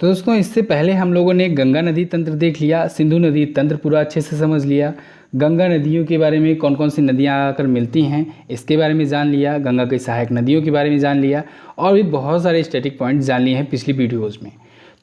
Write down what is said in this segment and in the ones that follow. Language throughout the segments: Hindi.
तो दोस्तों इससे पहले हम लोगों ने गंगा नदी तंत्र देख लिया, सिंधु नदी तंत्र पूरा अच्छे से समझ लिया, गंगा नदियों के बारे में कौन कौन सी नदियाँ आकर मिलती हैं इसके बारे में जान लिया, गंगा की सहायक नदियों के बारे में जान लिया और भी बहुत सारे स्टैटिक पॉइंट्स जान लिए हैं पिछली वीडियोज़ में।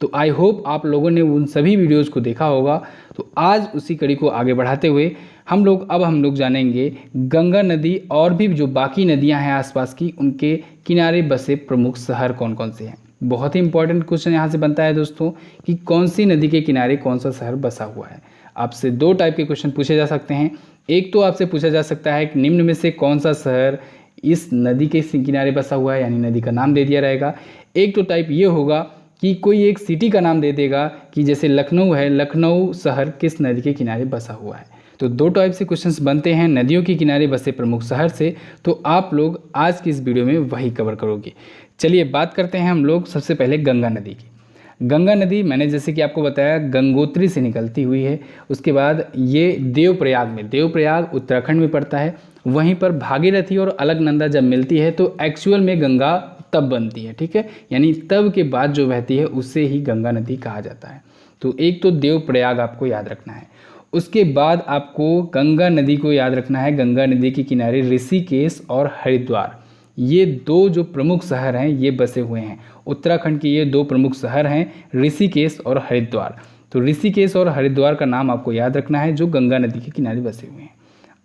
तो आई होप आप लोगों ने उन सभी वीडियोज़ को देखा होगा। तो आज उसी कड़ी को आगे बढ़ाते हुए हम लोग जानेंगे गंगा नदी और भी जो बाकी नदियाँ हैं आसपास की, उनके किनारे बसे प्रमुख शहर कौन कौन से हैं। बहुत ही इंपॉर्टेंट क्वेश्चन यहाँ से बनता है दोस्तों कि कौन सी नदी के किनारे कौन सा शहर बसा हुआ है। आपसे दो टाइप के क्वेश्चन पूछे जा सकते हैं। एक तो आपसे पूछा जा सकता है कि निम्न में से कौन सा शहर इस नदी के किनारे बसा हुआ है, यानी नदी का नाम दे दिया रहेगा। एक तो टाइप ये होगा कि कोई एक सिटी का नाम दे देगा कि जैसे लखनऊ है, लखनऊ शहर किस नदी के किनारे बसा हुआ है। तो दो टाइप से क्वेश्चंस बनते हैं नदियों के किनारे बसे प्रमुख शहर से। तो आप लोग आज की इस वीडियो में वही कवर करोगे। चलिए बात करते हैं हम लोग सबसे पहले गंगा नदी की। गंगा नदी मैंने जैसे कि आपको बताया गंगोत्री से निकलती हुई है। उसके बाद ये देवप्रयाग उत्तराखंड में पड़ता है। वहीं पर भागीरथी और अलकनंदा जब मिलती है तो एक्चुअल में गंगा तब बनती है, ठीक है, यानी तब के बाद जो बहती है उससे ही गंगा नदी कहा जाता है। तो एक तो देवप्रयाग आपको याद रखना है। उसके बाद आपको गंगा नदी को याद रखना है। गंगा नदी के किनारे ऋषिकेश और हरिद्वार, ये दो जो प्रमुख शहर हैं ये बसे हुए हैं। उत्तराखंड के ये दो प्रमुख शहर हैं ऋषिकेश और हरिद्वार। तो ऋषिकेश और हरिद्वार का नाम आपको याद रखना है जो गंगा नदी के किनारे बसे हुए हैं।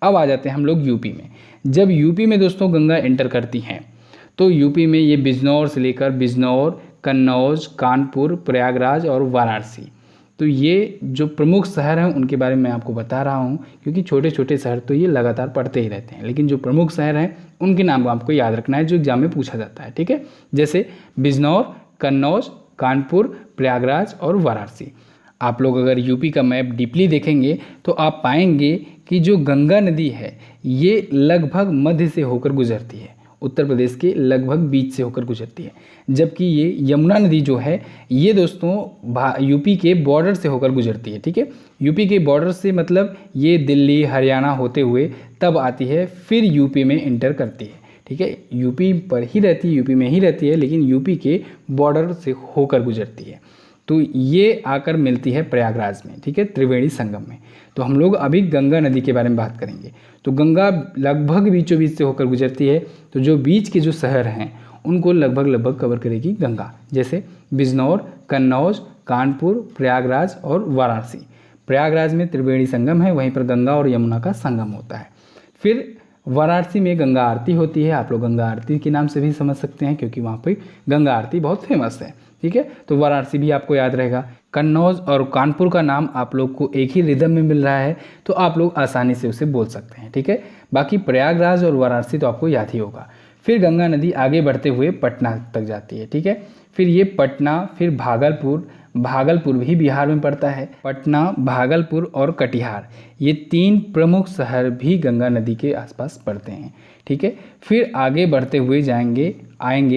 अब आ जाते हैं हम लोग यूपी में। जब यूपी में दोस्तों गंगा एंटर करती हैं तो यूपी में ये बिजनौर से लेकर बिजनौर, कन्नौज, कानपुर, प्रयागराज और वाराणसी, तो ये जो प्रमुख शहर हैं उनके बारे में मैं आपको बता रहा हूँ, क्योंकि छोटे छोटे शहर तो ये लगातार पढ़ते ही रहते हैं, लेकिन जो प्रमुख शहर हैं उनके नाम को आपको याद रखना है जो एग्जाम में पूछा जाता है, ठीक है। जैसे बिजनौर, कन्नौज, कानपुर, प्रयागराज और वाराणसी। आप लोग अगर यूपी का मैप डीपली देखेंगे तो आप पाएंगे कि जो गंगा नदी है ये लगभग मध्य से होकर गुजरती है, उत्तर प्रदेश के लगभग बीच से होकर गुजरती है। जबकि ये यमुना नदी जो है ये दोस्तों यूपी के बॉर्डर से होकर गुजरती है, ठीक है। यूपी के बॉर्डर से मतलब ये दिल्ली हरियाणा होते हुए तब आती है, फिर यूपी में इंटर करती है, ठीक है। यूपी पर ही रहती है, यूपी में ही रहती है, लेकिन यूपी के बॉर्डर से होकर गुजरती है। तो ये आकर मिलती है प्रयागराज में, ठीक है, त्रिवेणी संगम में। तो हम लोग अभी गंगा नदी के बारे में बात करेंगे। तो गंगा लगभग बीचों बीच से होकर गुजरती है। तो जो बीच के जो शहर हैं उनको लगभग कवर करेगी गंगा, जैसे बिजनौर, कन्नौज, कानपुर, प्रयागराज और वाराणसी। प्रयागराज में त्रिवेणी संगम है, वहीं पर गंगा और यमुना का संगम होता है। फिर वाराणसी में गंगा आरती होती है। आप लोग गंगा आरती के नाम से भी समझ सकते हैं क्योंकि वहाँ पर गंगा आरती बहुत फेमस है, ठीक है। तो वाराणसी भी आपको याद रहेगा। कन्नौज और कानपुर का नाम आप लोग को एक ही रिदम में मिल रहा है तो आप लोग आसानी से उसे बोल सकते हैं, ठीक है। बाकी प्रयागराज और वाराणसी तो आपको याद ही होगा। फिर गंगा नदी आगे बढ़ते हुए पटना तक जाती है, ठीक है। फिर ये पटना, फिर भागलपुर भी बिहार में पड़ता है। पटना, भागलपुर और कटिहार, ये तीन प्रमुख शहर भी गंगा नदी के आसपास पड़ते हैं, ठीक है। फिर आगे बढ़ते हुए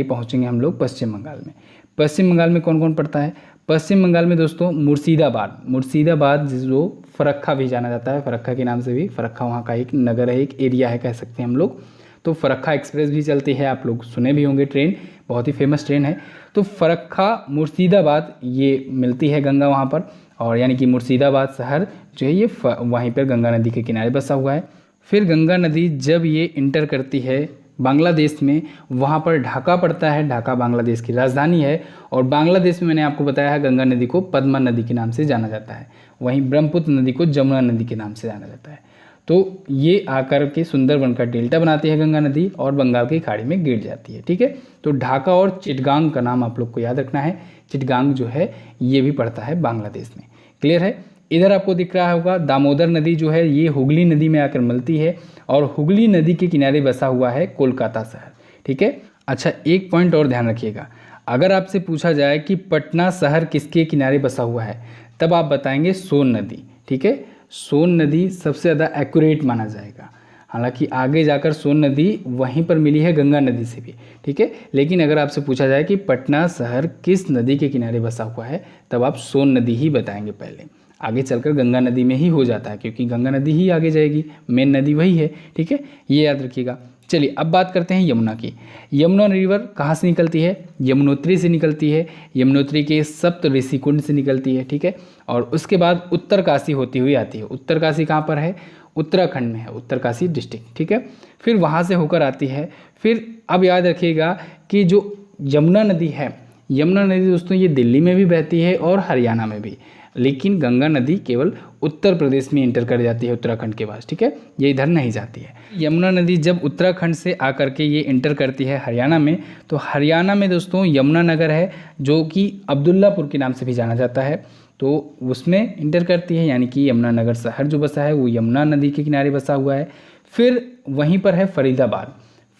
पहुँचेंगे हम लोग पश्चिम बंगाल में। पश्चिम बंगाल में कौन कौन पड़ता है? पश्चिम बंगाल में दोस्तों मुर्शिदाबाद जो फरक्का भी जाना जाता है, फरक्का के नाम से भी, फरक्का वहाँ का एक नगर है, एक एरिया है कह सकते हैं हम लोग। तो फरक्का एक्सप्रेस भी चलती है, आप लोग सुने भी होंगे, ट्रेन बहुत ही फेमस ट्रेन है। तो फरक्का मुर्शिदाबाद ये मिलती है गंगा वहाँ पर, और यानी कि मुर्शिदाबाद शहर जो है ये वहीं पर गंगा नदी के किनारे बसा हुआ है। फिर गंगा नदी जब ये इंटर करती है बांग्लादेश में, वहाँ पर ढाका पड़ता है। ढाका बांग्लादेश की राजधानी है। और बांग्लादेश में मैंने आपको बताया है गंगा नदी को पद्मा नदी के नाम से जाना जाता है, वहीं ब्रह्मपुत्र नदी को जमुना नदी के नाम से जाना जाता है। तो ये आकर के सुंदरबन का डेल्टा बनाती है गंगा नदी और बंगाल की खाड़ी में गिर जाती है, ठीक है। तो ढाका और चिटगांग का नाम आप लोग को याद रखना है। चिटगांग जो है ये भी पड़ता है बांग्लादेश में, क्लियर है। इधर आपको दिख रहा होगा दामोदर नदी जो है ये हुगली नदी में आकर मिलती है, और हुगली नदी के किनारे बसा हुआ है कोलकाता शहर, ठीक है। अच्छा, एक पॉइंट और ध्यान रखिएगा, अगर आपसे पूछा जाए कि पटना शहर किसके किनारे बसा हुआ है तब आप बताएंगे सोन नदी, ठीक है। सोन नदी सबसे ज़्यादा एक्यूरेट माना जाएगा। हालांकि आगे जाकर सोन नदी वहीं पर मिली है गंगा नदी से भी, ठीक है। लेकिन अगर आपसे पूछा जाए कि पटना शहर किस नदी के किनारे बसा हुआ है तब आप सोन नदी ही बताएंगे पहले। आगे चलकर गंगा नदी में ही हो जाता है क्योंकि गंगा नदी ही आगे जाएगी, मेन नदी वही है, ठीक है, ये याद रखिएगा। चलिए अब बात करते हैं यमुना की। यमुना रिवर कहाँ से निकलती है? यमुनोत्री से निकलती है। यमुनोत्री के सप्त ऋषि कुंड से निकलती है, ठीक है। और उसके बाद उत्तरकाशी होती हुई आती है। उत्तरकाशी कहाँ पर है? उत्तराखंड में है, उत्तरकाशी डिस्ट्रिक्ट, ठीक है। फिर वहाँ से होकर आती है। फिर अब याद रखिएगा कि जो यमुना नदी है, यमुना नदी दोस्तों ये दिल्ली में भी बहती है और हरियाणा में भी, लेकिन गंगा नदी केवल उत्तर प्रदेश में इंटर कर जाती है उत्तराखंड के पास, ठीक है। ये इधर नहीं जाती है। यमुना नदी जब उत्तराखंड से आकर के ये इंटर करती है हरियाणा में, तो हरियाणा में दोस्तों यमुनानगर है, जो कि अब्दुल्लापुर के नाम से भी जाना जाता है, तो उसमें इंटर करती है। यानी कि यमुनानगर शहर जो बसा है वो यमुना नदी के किनारे बसा हुआ है। फिर वहीं पर है फरीदाबाद।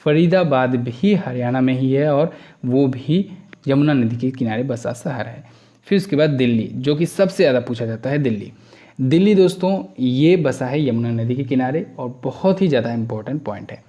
फरीदाबाद भी हरियाणा में ही है और वो भी यमुना नदी के किनारे बसा शहर है। फिर उसके बाद दिल्ली, जो कि सबसे ज़्यादा पूछा जाता है, दिल्ली। दिल्ली दोस्तों ये बसा है यमुना नदी के किनारे और बहुत ही ज़्यादा इम्पोर्टेंट पॉइंट है।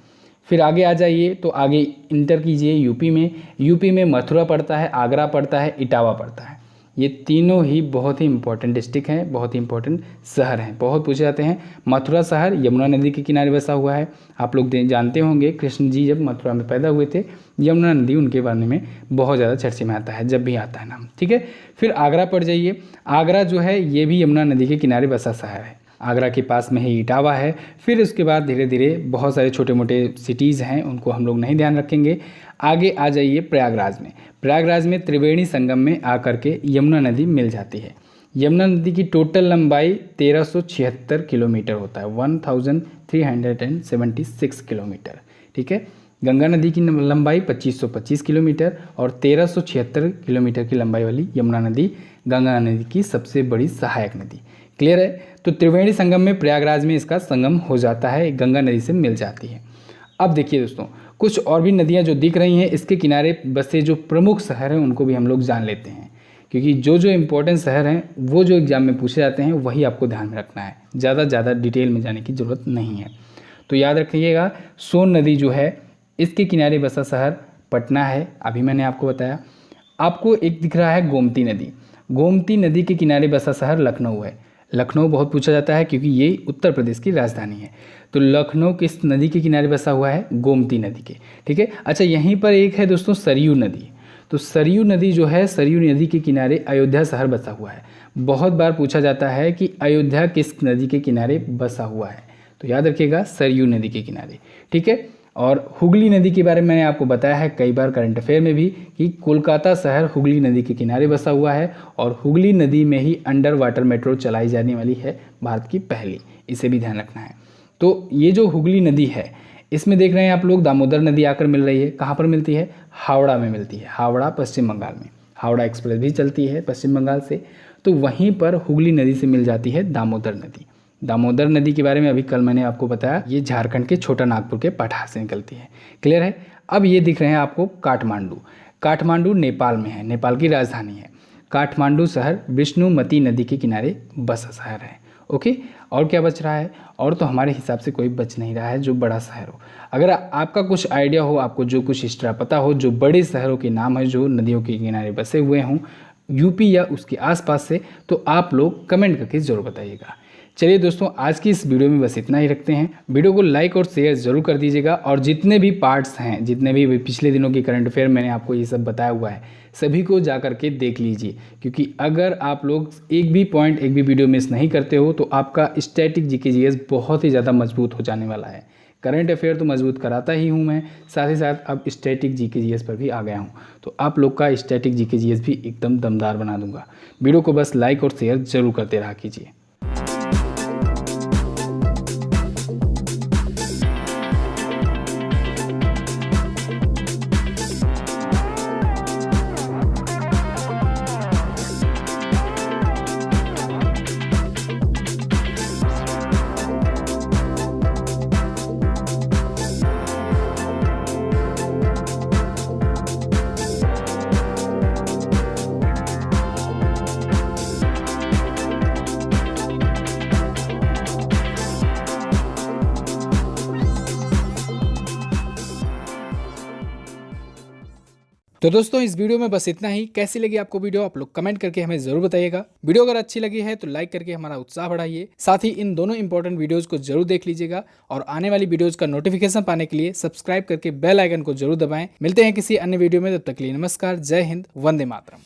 फिर आगे आ जाइए तो आगे इंटर कीजिए यूपी में। यूपी में मथुरा पड़ता है, आगरा पड़ता है, इटावा पड़ता है। ये तीनों ही बहुत ही इंपॉर्टेंट डिस्ट्रिक्ट हैं, बहुत ही इंपॉर्टेंट शहर हैं, बहुत पूछे जाते हैं। मथुरा शहर यमुना नदी के किनारे बसा हुआ है। आप लोग जानते होंगे कृष्ण जी जब मथुरा में पैदा हुए थे, यमुना नदी उनके बारे में बहुत ज़्यादा चर्चे में आता है जब भी आता है नाम, ठीक है। फिर आगरा पड़ जाइए। आगरा जो है ये भी यमुना नदी के किनारे बसा शहर है। आगरा के पास में ही इटावा है। फिर उसके बाद धीरे धीरे बहुत सारे छोटे मोटे सिटीज़ हैं, उनको हम लोग नहीं ध्यान रखेंगे। आगे आ जाइए प्रयागराज में। प्रयागराज में त्रिवेणी संगम में आकर के यमुना नदी मिल जाती है। यमुना नदी की टोटल लंबाई 1376 किलोमीटर होता है, 1376 किलोमीटर, ठीक है। गंगा नदी की लंबाई 2525 किलोमीटर और 1376 किलोमीटर की लंबाई वाली यमुना नदी गंगा नदी की सबसे बड़ी सहायक नदी। क्लियर है? तो त्रिवेणी संगम में प्रयागराज में इसका संगम हो जाता है, गंगा नदी से मिल जाती है। अब देखिए दोस्तों, कुछ और भी नदियाँ जो दिख रही हैं इसके किनारे बसे जो प्रमुख शहर हैं उनको भी हम लोग जान लेते हैं, क्योंकि जो जो इम्पोर्टेंट शहर हैं वो जो एग्जाम में पूछे जाते हैं वही आपको ध्यान में रखना है, ज़्यादा डिटेल में जाने की ज़रूरत नहीं है। तो याद रखिएगा, सोन नदी जो है इसके किनारे बसा शहर पटना है, अभी मैंने आपको बताया। आपको एक दिख रहा है गोमती नदी। गोमती नदी के किनारे बसा शहर लखनऊ है। लखनऊ बहुत पूछा जाता है क्योंकि ये उत्तर प्रदेश की राजधानी है। तो लखनऊ किस नदी के किनारे बसा हुआ है? गोमती नदी के, ठीक है। अच्छा, यहीं पर एक है दोस्तों सरयू नदी। तो सरयू नदी जो है, सरयू नदी के किनारे अयोध्या शहर बसा हुआ है। बहुत बार पूछा जाता है कि अयोध्या किस नदी के किनारे बसा हुआ है, तो याद रखिएगा सरयू नदी के किनारे, ठीक है। और हुगली नदी के बारे में मैंने आपको बताया है कई बार करंट अफेयर में भी कि कोलकाता शहर हुगली नदी के किनारे बसा हुआ है और हुगली नदी में ही अंडर वाटर मेट्रो चलाई जाने वाली है, भारत की पहली, इसे भी ध्यान रखना है। तो ये जो हुगली नदी है इसमें देख रहे हैं आप लोग दामोदर नदी आकर मिल रही है। कहाँ पर मिलती है? हावड़ा में मिलती है, हावड़ा पश्चिम बंगाल में। हावड़ा एक्सप्रेस भी चलती है पश्चिम बंगाल से, तो वहीं पर हुगली नदी से मिल जाती है दामोदर नदी। दामोदर नदी के बारे में अभी कल मैंने आपको बताया, ये झारखंड के छोटा नागपुर के पठार से निकलती है। क्लियर है? अब ये दिख रहे हैं आपको काठमांडू। काठमांडू नेपाल में है, नेपाल की राजधानी है। काठमांडू शहर विष्णुमती नदी के किनारे बसा शहर है। ओके, और क्या बच रहा है? और तो हमारे हिसाब से कोई बच नहीं रहा है जो बड़ा शहर हो। अगर आपका कुछ आइडिया हो, आपको जो कुछ एक्स्ट्रा पता हो, जो बड़े शहरों के नाम है जो नदियों के किनारे बसे हुए हों यूपी या उसके आसपास से, तो आप लोग कमेंट करके ज़रूर बताइएगा। चलिए दोस्तों, आज की इस वीडियो में बस इतना ही रखते हैं। वीडियो को लाइक और शेयर ज़रूर कर दीजिएगा और जितने भी पार्ट्स हैं, जितने भी पिछले दिनों की करंट अफेयर मैंने आपको ये सब बताया हुआ है, सभी को जा करके देख लीजिए, क्योंकि अगर आप लोग एक भी पॉइंट, एक भी वीडियो मिस नहीं करते हो तो आपका स्टैटिक जीके जीएस बहुत ही ज़्यादा मजबूत हो जाने वाला है। करंट अफेयर तो मजबूत कराता ही हूँ मैं, साथ ही साथ अब स्टैटिक जीके जीएस पर भी आ गया हूँ, तो आप लोग का स्टैटिक जीके जीएस भी एकदम दमदार बना दूंगा। वीडियो को बस लाइक और शेयर ज़रूर करते रहा कीजिए। तो दोस्तों इस वीडियो में बस इतना ही। कैसी लगी आपको वीडियो आप लोग कमेंट करके हमें जरूर बताइएगा। वीडियो अगर अच्छी लगी है तो लाइक करके हमारा उत्साह बढ़ाइए। साथ ही इन दोनों इंपॉर्टेंट वीडियोस को जरूर देख लीजिएगा और आने वाली वीडियोस का नोटिफिकेशन पाने के लिए सब्सक्राइब करके बेल आइकन को जरूर दबाएं। मिलते हैं किसी अन्य वीडियो में, तब तक के लिए नमस्कार, जय हिंद, वंदे मातरम।